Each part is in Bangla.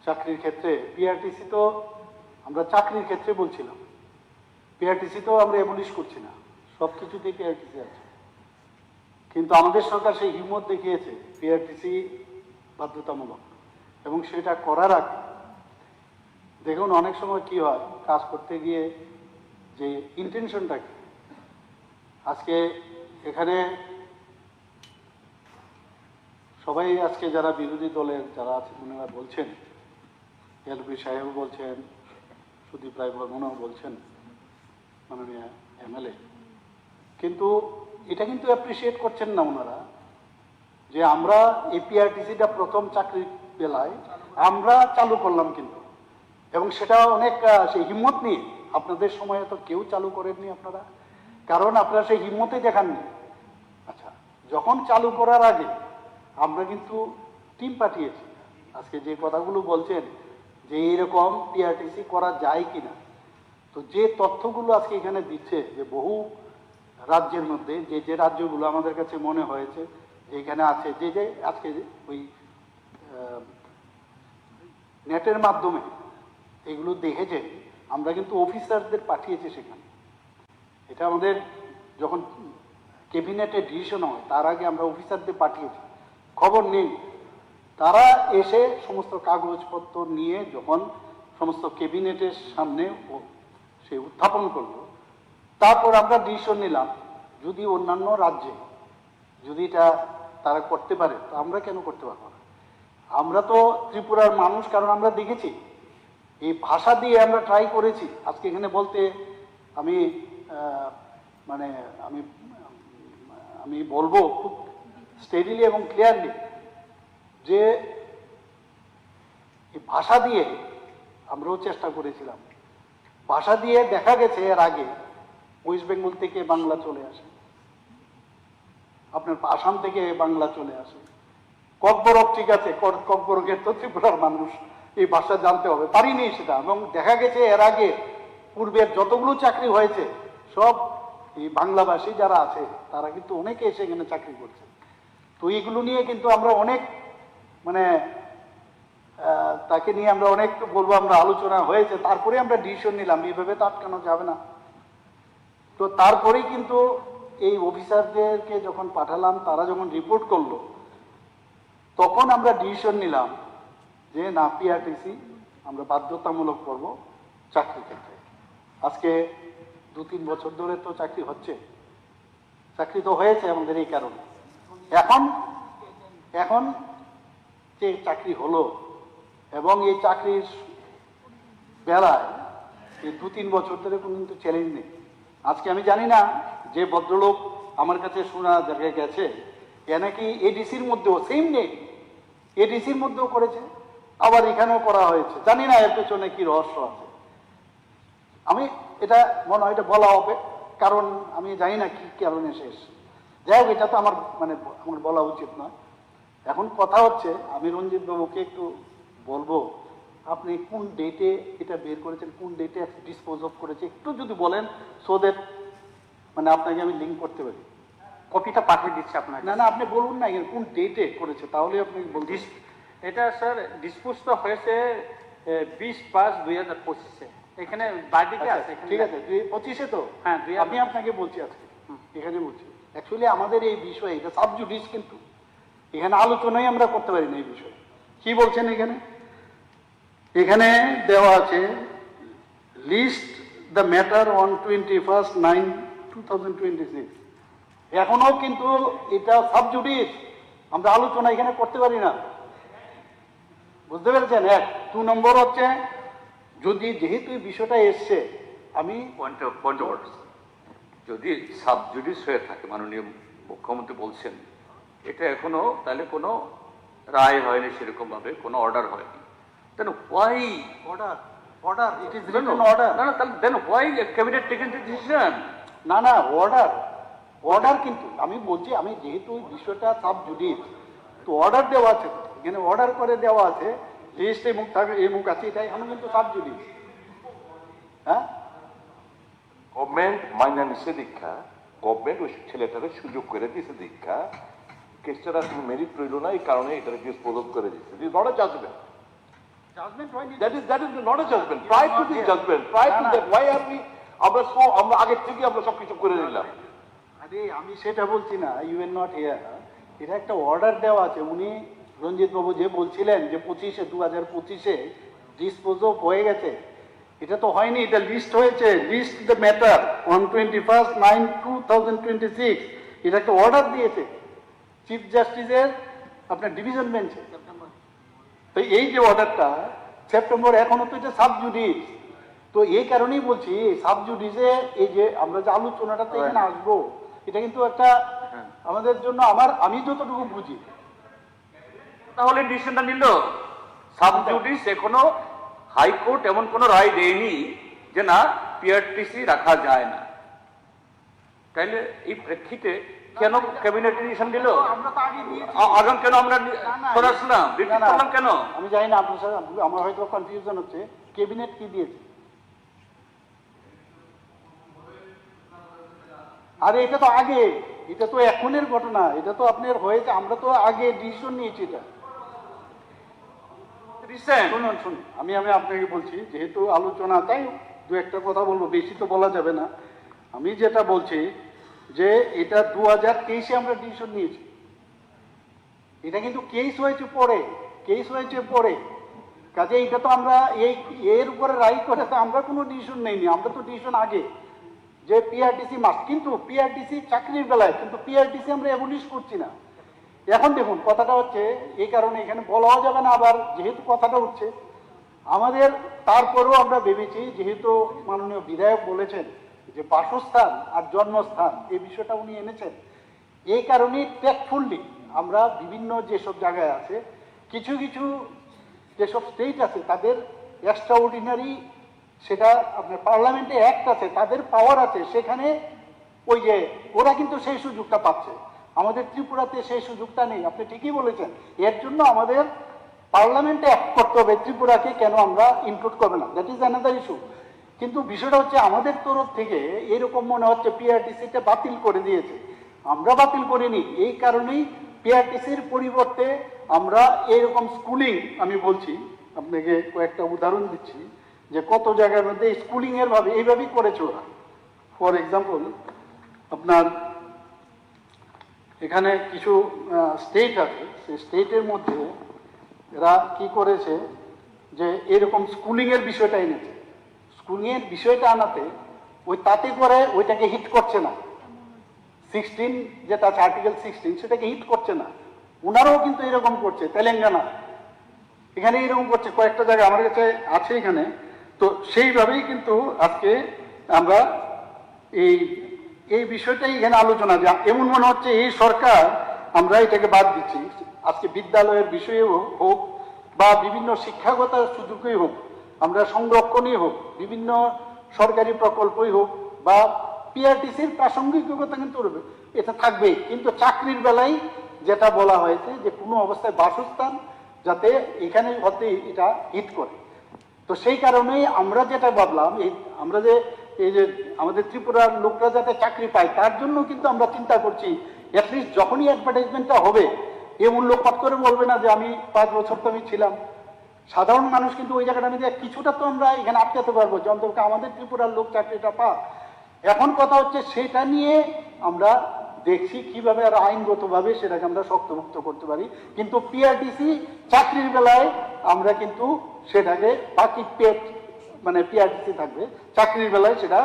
চাকরির ক্ষেত্রে পিআরটিসি তো আমরা চাকরির ক্ষেত্রে বলছিলাম, পিআরটিসি তো আমরা এবলিশ করছি না, সব কিছুতেই পিআরটিসি আছে। কিন্তু আমাদের সরকার সেই হিম্মত দেখিয়েছে পিআরটিসি বাধ্যতামূলক, এবং সেটা করার আগে দেখুন অনেক সময় কি হয়, কাজ করতে গিয়ে যে ইন্টেনশনটা কি, আজকে এখানে সবাই আজকে যারা বিরোধী দলের যারা আছে ওনারা বলছেন, এলবি সাহেব বলছেন, সুদীপ রায় বর্মনও বলছেন, মাননীয় এমএলএ, কিন্তু এটা কিন্তু অ্যাপ্রিসিয়েট করছেন না ওনারা যে আমরা এপিআরটিসিটা প্রথম চাকরির বেলায় আমরা চালু করলাম কিন্তু, এবং সেটা অনেক সেই হিম্মত নিয়ে, আপনাদের সময়ে তো কেউ চালু করেননি আপনারা, কারণ আপনারা সেই হিম্মতই দেখাননি। আচ্ছা, যখন চালু করার আগে আমরা কিন্তু টিম পাঠিয়েছি, আজকে যে কথাগুলো বলছেন যে এইরকম পিআরটিসি করা যায় কিনা, তো যে তথ্যগুলো আজকে এখানে দিচ্ছে যে বহু রাজ্যের মধ্যে যে যে রাজ্যগুলো আমাদের কাছে মনে হয়েছে এখানে আছে, যে যে আজকে ওই নেটের মাধ্যমে এগুলো দেখেছে, আমরা কিন্তু অফিসারদের পাঠিয়েছি সেখানে। এটা আমাদের যখন ক্যাবিনেটে ডিসিশন হয় তার আগে আমরা অফিসারদের পাঠিয়েছি, খবর নেই, তারা এসে সমস্ত কাগজপত্র নিয়ে যখন সমস্ত ক্যাবিনেটের সামনে সে উত্থাপন করলো, তারপর আমরা ডিসিশন নিলাম যদি অন্যান্য রাজ্যে যদি এটা তারা করতে পারে তো আমরা কেন করতে পারবো না। আমরা তো ত্রিপুরার মানুষ, কারণ আমরা দেখেছি এই ভাষা দিয়ে আমরা ট্রাই করেছি। আজকে এখানে বলতে আমি মানে আমি আমি বলবো খুব স্টেডিলি এবং ক্লিয়ারলি যে এই ভাষা দিয়ে আমরাও চেষ্টা করেছিলাম, ভাষা দিয়ে দেখা গেছে এর আগে ওয়েস্ট বেঙ্গল থেকে বাংলা চলে আসে, আপনার আসাম থেকে বাংলা চলে আসে, ককবরক ঠিক আছে, ককবরকের তো ত্রিপুরার মানুষ এই ভাষা জানতে হবে, পারিনি সেটা, এবং দেখা গেছে এর আগে পূর্বের যতগুলো চাকরি হয়েছে সব এই বাংলাভাষী যারা আছে তারা কিন্তু অনেকে এসে এখানে চাকরি করছে। তো এইগুলো নিয়ে কিন্তু আমরা অনেক মানে তাকে নিয়ে আমরা অনেক বলবো আমরা আলোচনা হয়েছে, তারপরে আমরা ডিসিশন নিলাম এইভাবে তো আটকানো যাবে না। তো তারপরেই কিন্তু এই অফিসারদেরকে যখন পাঠালাম, তারা যখন রিপোর্ট করলো, তখন আমরা ডিসিশন নিলাম যে না, পিআরটিসি আমরা বাধ্যতামূলক করব চাকরি ক্ষেত্রে। আজকে 2-3 বছর ধরে তো চাকরি হচ্ছে, চাকরি তো হয়েছে আমাদের এই কারণে। এখন যে চাকরি হলো এবং এই চাকরির বেলায় এই 2-3 বছর ধরে কোনো কিন্তু চ্যালেঞ্জ নেই। আজকে আমি জানি না যে ভদ্রলোক আমার কাছে শোনা জায়গায় গেছে এ নাকি এডিসির মধ্যেও সেম নেই, এডিসির মধ্যেও করেছে, আবার এখানেও করা হয়েছে, জানি না এর পেছনে কি রহস্য আছে। আমি এটা মনে হয় এটা বলা হবে, কারণ আমি জানি না কি কারণে শেষ। যাই হোক, এটা তো আমার আমার বলা উচিত নয়। এখন কথা হচ্ছে আমি রঞ্জিত বাবুকে একটু বলবো, আপনি কোন ডেটে এটা বের করেছেন, কোন ডেটে ডিসপোজ অফ করেছে, একটু যদি বলেন, সো দ্যাট আপনাকে আমি লিঙ্ক করতে পারি। কপিটা পাঠিয়ে দিচ্ছি আপনাকে। না, আপনি বলুন না কোন ডেটে করেছে, তাহলে আপনি বলছেন। এটা স্যার ডিসপোজ তো হয়েছে 20/5/2025-এ। এখানে বাড়িতে আছে, ঠিক আছে, 25-এ তো। হ্যাঁ, আমি আপনাকে বলছি আজকে এখানে বলছি, অ্যাকচুয়ালি আমাদের এই বিষয়ে এটা সাবজুডিস, কিন্তু এখানে আলোচনাই আমরা করতে পারি না এই বিষয়ে। কি বলছেন এখানে দেওয়া আছে লিস্ট দ্য ম্যাটার অন 21/9/2026। এখনো কিন্তু এটা সাবজুডিস, আমরা আলোচনা এখানে করতে পারি না, বুঝতে পেরেছেন। 2 নম্বর হচ্ছে যদি যেহেতু এই বিষয়টা এসছে, আমি পয়েন্ট অফ যদি সাবজুডিস হয়ে থাকে, মাননীয় মুখ্যমন্ত্রী বলছেন এটা এখনো তাহলে কোনো রায় হয়নি, সেরকম ভাবে কোনো অর্ডার হয়নি, then why order it is written order. না তাহলে then why cabinet taken the decision? না অর্ডার কিন্তু আমি বলছি, আমি যেহেতু বিষয়টা সাবজুডিস, তো অর্ডার দেওয়া আছে, এখানে অর্ডার করে দেওয়া আছে, লিস্ট এই মুখ থাকবে এই মুখ আছে, এটা এখন কিন্তু সাবজুডিস। হ্যাঁ, গভর্নমেন্ট মাইনা নিষে দীক্ষা, গভর্নমেন্ট ওই ছেলেটারে সুযোগ করে দিয়েছে দীক্ষা, কেসটার আসলে মেরিট রইল না, এই কারণে এটা ডিসপোজ অফ করে দিচ্ছে, নট এ জাজমেন্ট। জাজমেন্ট হয়নি। that is not a judgment. Prior to this judgment, prior to না, না। that, why are we আমরা আগের থেকে আমরা সবকিছু করে নিলাম? আরে আমি সেটা বলছি না, ইউ আর নট হিয়ার। এটা একটা অর্ডার দেওয়া আছে। উনি রঞ্জিত বাবু যে বলছিলেন যে 2025-এ ডিসপোজ অফ হয়ে গেছে, এটা তো হয়নি, এটা লিস্ট হয়েছে। List the matter on 21/9/2026। এটা একটা অর্ডার দিয়েছে চিফ জাস্টিসের আপনার ডিভিশন বেঞ্চে। তো এই যে অর্ডারটা সেপ্টেম্বর, এখনো তো এটা সাব জুডিস। তো এই কারণেই বলছি সাব জুডিসে এই যে আমরা যে আলোচনাটাতে এখানে আসবো, এটা কিন্তু একটা আমাদের জন্য আমি যতটুকু বুঝি। তাহলে ডিসিশনটা নিল সাব জুডিস। এখনো হাইকোর্ট এমন কোনো রায় দেয়নি যে না পিআরটিসি রাখা যায় না। তাইলে এই প্রেক্ষিতে কেন ক্যাবিনেট ডিসিশন দিল? আমরা তো আগে দিয়েছি। আগাম কেন আমরা সরাসলাম রিপিট করলাম কেন? আমি জানি না, আপনার সাথে আমার হয়তো কনফিউশন হচ্ছে। ক্যাবিনেট কি দিয়েছে? আরে এটা তো আগে, এটা তো এখনের ঘটনা, এটা তো আপনার হয়েছে। আমরা তো আগে ডিসিশন নিয়েছি এটা। রিসেন্ট শুনুন, আমি আপনাকে বলছি, যেহেতু আলোচনা, তাই দু একটা কথা বলবো, বেশি তো বলা যাবে না। আমি যেটা বলছি যে এটা 2023-এ আমরা ডিসিশন নিয়েছি। এটা কিন্তু কেস হয়েছে পরে। কাজে এটা তো আমরা এর উপরে রায় করে তো আমরা কোনো ডিসিশন নেইনি। আমরা তো ডিসিশন আগে যে পিআরটিসি মাস্ট, কিন্তু পিআরটিসি চাকরির বেলায়, কিন্তু পিআরটিসি আমরা অ্যাবলিশ করছি না। এখন দেখুন কথাটা হচ্ছে এই কারণে এখানে বলাও যাবে না, আবার যেহেতু কথাটা উঠছে আমাদের, তারপরেও আমরা ভেবেছি, যেহেতু মাননীয় বিধায়ক বলেছেন যে বাসস্থান আর জন্মস্থান এই বিষয়টা উনি এনেছেন, এই কারণে টেকফুললি আমরা বিভিন্ন যেসব জায়গায় আছে, কিছু যেসব স্টেট আছে তাদের এক্সট্রা অর্ডিনারি, সেটা আপনার পার্লামেন্টে অ্যাক্ট আছে, তাদের পাওয়ার আছে, সেখানে ওই যে ওরা কিন্তু সেই সুযোগটা পাচ্ছে। আমাদের ত্রিপুরাতে সেই সুযোগটা নেই। আপনি ঠিকই বলেছেন, এর জন্য আমাদের পার্লামেন্টে অ্যাক্ট করতে হবে। ত্রিপুরাকে কেন আমরা ইনক্লুড করবে না, দ্যাট ইজ অ্যানাদার ইস্যু। কিন্তু বিষয়টা হচ্ছে আমাদের তরফ থেকে এরকম মনে হচ্ছে পিআরটিসিটা বাতিল করে দিয়েছে। আমরা বাতিল করিনি। এই কারণেই পিআরটিসির পরিবর্তে আমরা এইরকম স্কুলিং, আমি বলছি আপনাকে কয়েকটা উদাহরণ দিচ্ছি যে কত জায়গার মধ্যে স্কুলিং এর ভাবে এইভাবেই করেছে ওরা। ফর এক্সাম্পল, আপনার এখানে কিছু স্টেট আছে, সেই স্টেটের মধ্যে এরা কি করেছে যে এরকম স্কুলিং এর বিষয়টা এনেছে। স্কুলিং এর বিষয়টা আনাতে তাতে করে ওইটাকে হিট করছে না। 16 যেটা আছে আর্টিকেল 16 সেটাকে হিট করছে না। ওনারাও কিন্তু এরকম করছে, তেলেঙ্গানা এখানে এরকম করছে, কয়েকটা জায়গায় আমার কাছে আছে এখানে। তো সেইভাবেই কিন্তু আজকে আমরা এই বিষয়টাই এখানে আলোচনা, যে এমন মনে হচ্ছে এই সরকার আমরা এটাকে বাদ দিচ্ছি। আজকে বিদ্যালয়ের বিষয়ে হোক বা বিভিন্ন শিক্ষাগত সুযোগই হোক, আমরা সংরক্ষণই হোক, বিভিন্ন সরকারি প্রকল্পই হোক বা পিআরটিসির প্রাসঙ্গিকতা কিন্তু এটা থাকবেই। কিন্তু চাকরির বেলায় যেটা বলা হয়েছে যে কোনো অবস্থায় বাসস্থান যাতে এখানে হতে এটা হিট করে। তো সেই কারণেই আমরা যেটা ভাবলাম, আমরা যে এই যে আমাদের ত্রিপুরার লোকরা যাতে চাকরি পায় তার জন্য কিন্তু আমরা চিন্তা করছি, অ্যাটলিস্ট যখনই অ্যাডভার্টাইজমেন্টটা হবে এ মূল্য পট করে বলবে না যে আমি 5 বছর তো আমি ছিলাম। সাধারণ মানুষ কিন্তু ওই জায়গাটা আমি কিছুটা তো আমরা এখানে আটকাতে পারবো যে অন্তত আমাদের ত্রিপুরার লোক চাকরিটা পা। এখন কথা হচ্ছে সেটা নিয়ে আমরা দেখছি কিভাবে আর আইনগতভাবে সেটাকে আমরা শক্তমুক্ত করতে পারি। কিন্তু পিআরটিসি চাকরির বেলায় আমরা কিন্তু সেটাকে বাকি মানে পিআরটিসি থাকবে, চাকরির বেলায় সেটা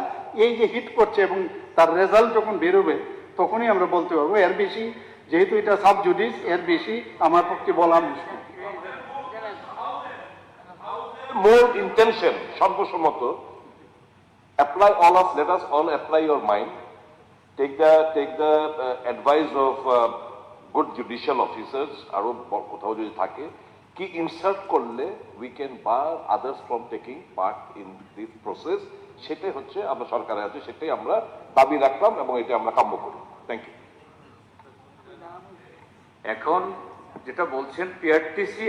এই যে হিট করছে এবং তার রেজাল্ট যখন বেরোবে তখনই আমরা বলতে পারবো। এর বেশি যেহেতু এটা সাব জুডিস, এর বেশি আমার পক্ষে বলা মুশকিল। More intention, সর্বসম্মত, apply all us, let us all apply your mind, take the advice of good judicial officers, আরো কোথাও যদি থাকে কি ইনসার্ট করলে we can bar others from taking part in this process, সেটাই হচ্ছে আমরা সরকারের আছে, সেটাই আমরা দাবি রাখলাম এবং এটা আমরা কাম্য করি। Thank you. এখন যেটা বলছেন পিআরটিসি